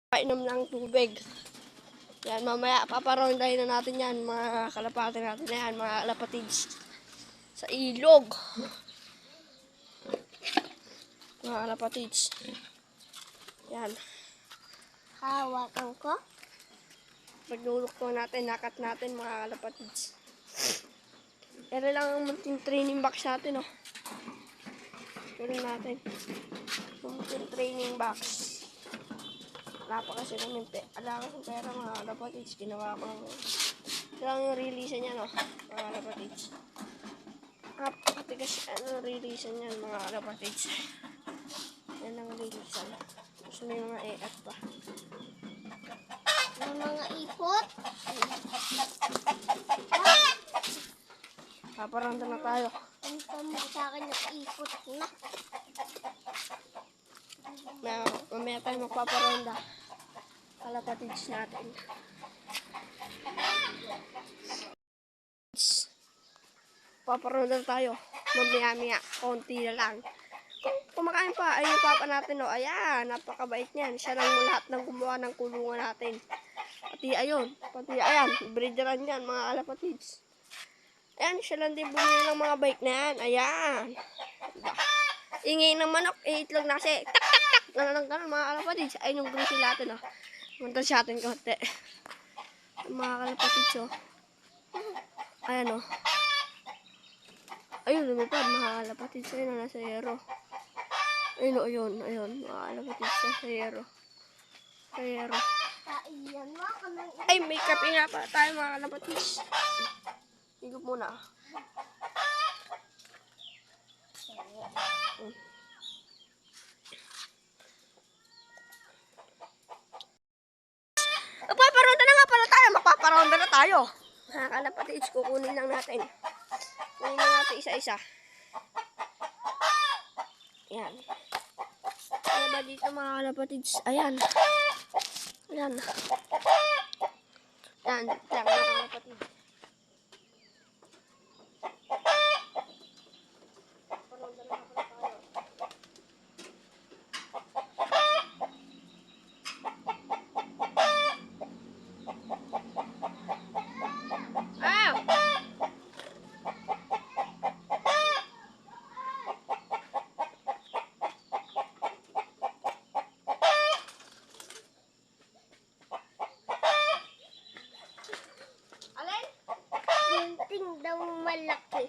Painom ng tubig. Yan, mamaya paparondahin na natin yan, mga kalapati natin na yan, mga kalapatids. Sa ilog. Mga kalapatids. Yan. Hawakan ko. Paglulukto natin, nakat natin mga kalapatids. Pero lang ang munting training box natin, oh. Pero natin. Munting training box. Wala pa kasi kami pera mga kalapatids. Ginawa ko lang. Ito lang yung release niya, no? Mga kalapatids. Napakatigas ang release niyan mga kalapatids. Yan ang release. Tapos may mga e-at pa. May mga ipot. Paparanda na tayo. Ang tama sa akin yung ipot na. Mamaya tayo magpaparanda. Kalapatids natin. Paparanda tayo. Mamaya-maya. Konti na lang. Kumakain pa. Ay, yung papa natin, oh. Ayan. Napakabait niyan. Siya lang yung lahat ng gumawa ng kulungan natin. Pati ayun. Pati ayan. Breederan yan, mga kalapatids. Ayan. Siya lang din bumili ng mga bike na yan. Ayan. Ingay ng manok. Itlog na kasi. Tak, tak, tak. Ganun, mga kalapatids. Ayun yung grizzly natin, oh. Munta siya atin konti. Mga kalapatids, oh. Ayan, oh. Ayun, lumipad, mga kalapatids. Ayun, nasa yero. Ayun, mga kalapatids, nasa yero. Sa yero. Ay, may kape nga pa tayo, mga kalapatids. Higop muna. Magpaparonda na nga pala tayo. Magpaparonda na tayo. Mga kalapatids, kukunin lang natin. Kunin lang natin isa-isa. Ayan. Ano ba dito mga kalapatids? Ayan. Ayan. Ayan. Ayan mga kalapatids. Paparonda na nga pala tayo. Yung daw malaki.